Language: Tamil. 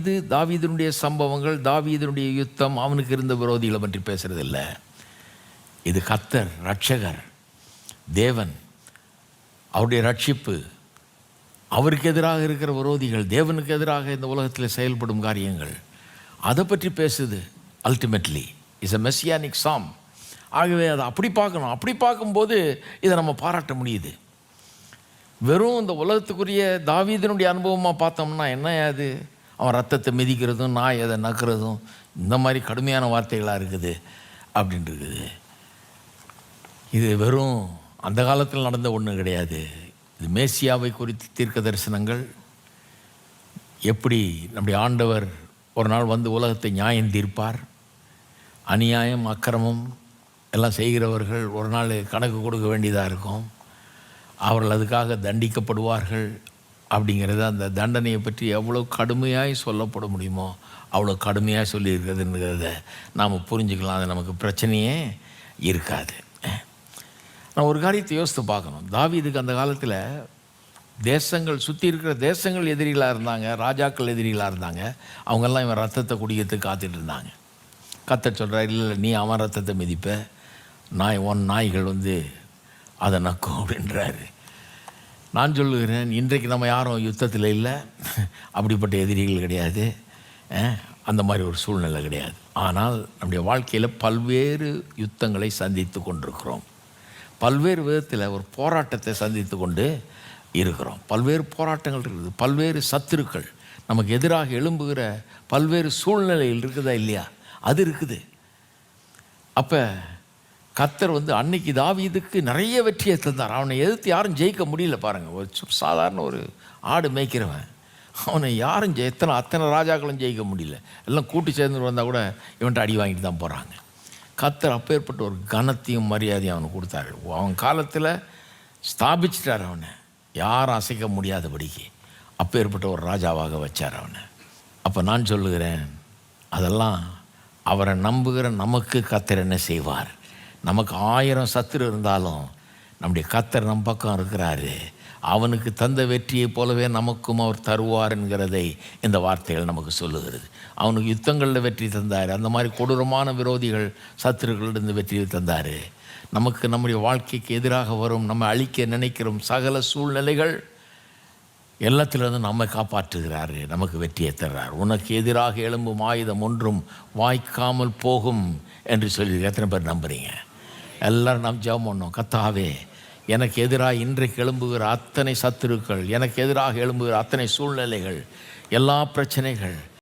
இது தாவீதினுடைய சம்பவங்கள், தாவீதினுடைய யுத்தம், அவனுக்கு இருந்த விரோதிகளை பற்றி பேசுறது இல்லை. இது கர்த்தர், ரட்சகர், தேவன், அவருடைய ரட்சிப்பு, அவருக்கு எதிராக இருக்கிற விரோதிகள், தேவனுக்கு எதிராக இந்த உலகத்தில் செயல்படும் காரியங்கள், அதை பற்றி பேசுது. அல்டிமேட்லி இஸ் அ மெசியானிக் சாம். ஆகவே அதை அப்படி பார்க்கணும். அப்படி பார்க்கும்போது இதை நம்ம பாராட்ட முடியுது. வெறும் இந்த உலகத்துக்குரிய தாவீதினுடைய அனுபவமாக பார்த்தோம்னா என்ன அது? அவன் ரத்தத்தை மிதிக்கிறதும், நாய் அதை நக்குறதும், இந்த மாதிரி கடுமையான வார்த்தைகளாக இருக்குது அப்படின்ட்டு இருக்குது. இது வெறும் அந்த காலத்தில் நடந்த ஒன்றும் கிடையாது. இது மேசியாவை குறித்து தீர்க்க தரிசனங்கள். எப்படி நம்முடைய ஆண்டவர் ஒரு நாள் வந்து உலகத்தை நியாயம் தீர்ப்பார், அநியாயம் அக்கிரமம் எல்லாம் செய்கிறவர்கள் ஒரு நாள் கணக்கு கொடுக்க வேண்டியதாக இருக்கும், அவர்கள் அதுக்காக தண்டிக்கப்படுவார்கள் அப்படிங்கிறது. அந்த தண்டனையை பற்றி எவ்வளோ கடுமையாக சொல்லப்பட முடியுமோ அவ்வளோ கடுமையாக சொல்லியிருக்கிறதுங்கிறத நாம் புரிஞ்சுக்கலாம். அது நமக்கு பிரச்சனையே இருக்காது. நான் ஒரு காரியத்தை யோசித்து பார்க்கணும். தாவீதுக்கு அந்த காலத்தில் தேசங்கள், சுற்றி இருக்கிற தேசங்கள் எதிரிகளாக இருந்தாங்க, ராஜாக்கள் எதிரிகளாக இருந்தாங்க. அவங்கெல்லாம் இவன் ரத்தத்தை குடிக்கிறதுக்கு காத்துட்டு இருந்தாங்க. கர்த்தர் சொல்கிறார், இல்லை நீ அவன் ரத்தத்தை மிதிப்ப, நாய்கள் வந்து அதை நக்கும் அப்படின்றாரு. நான் சொல்லுகிறேன், இன்றைக்கு நம்ம யாரும் யுத்தத்தில் இல்லை, அப்படிப்பட்ட எதிரிகள் கிடையாது, அந்த மாதிரி ஒரு சூழ்நிலை கிடையாது. ஆனால் நம்முடைய வாழ்க்கையில் பல்வேறு யுத்தங்களை சந்தித்து கொண்டிருக்கிறோம். பல்வேறு விதத்தில் ஒரு போராட்டத்தை சந்தித்து கொண்டு இருக்கிறோம். பல்வேறு போராட்டங்கள் இருக்குது, பல்வேறு சத்துருக்கள் நமக்கு எதிராக எழும்புகிற பல்வேறு சூழ்நிலைகள் இருக்குதா இல்லையா? அது இருக்குது. அப்போ கர்த்தர் வந்து அன்னைக்கு தாவீதுக்கு நிறைய வெற்றியை தந்தார். அவனை எதிர்த்து யாரும் ஜெயிக்க முடியல. பாருங்கள், ஒரு சாதாரண ஒரு ஆடு மேய்க்கிறவன், அவனை யாரும் அத்தனை ராஜாக்களும் ஜெயிக்க முடியல. எல்லாம் கூட்டி சேர்ந்து வந்தால் கூட இவன்ட்டு அடி வாங்கிட்டு தான் போகிறாங்க. கர்த்தர் அப்பேற்பட்ட ஒரு கனத்தையும் மரியாதையும் அவனுக்கு கொடுத்தாரு. அவன் காலத்தில் ஸ்தாபிச்சிட்டார் அவனை, யாரும் அசைக்க முடியாதபடிக்கு அப்பேற்பட்ட ஒரு ராஜாவாக வச்சார் அவனை. அப்போ நான் சொல்லுகிறேன், அதெல்லாம் அவரை நம்புகிற நமக்கு கர்த்தர் என்ன செய்வார்? நமக்கு 1000 சத்துரு இருந்தாலும் நம்முடைய கர்த்தர் நம் பக்கம் இருக்கிறாரு. அவனுக்கு தந்த வெற்றியை போலவே நமக்கும் அவர் தருவார் என்கிறதை இந்த வார்த்தைகள் நமக்கு சொல்லுகிறது. அவனுக்கு யுத்தங்களில் வெற்றி தந்தார், அந்த மாதிரி கொடூரமான விரோதிகள் சத்துருக்களிடம் வெற்றியை தந்தார். நமக்கு நம்முடைய வாழ்க்கைக்கு எதிராக வரும், நம்ம அழிக்க நினைக்கிறோம் சகல சூழ்நிலைகள் எல்லாத்திலிருந்து நம்மை காப்பாற்றுகிறார், நமக்கு வெற்றியை தர்றார். உனக்கு எதிராக எழும்பும் ஆயுதம் ஒன்றும் வாய்க்காமல் போகும் என்று சொல்லி எத்தனை பேர் நம்புறீங்க? எல்லோரும் நாம் ஜெபம் பண்ணோம். கர்த்தாவே, எனக்கு எதிராக இன்றைக்கு எழும்புகிற அத்தனை சத்துருக்கள், எனக்கு எதிராக எழும்புகிற அத்தனை சூழ்நிலைகள், எல்லா பிரச்சனைகள்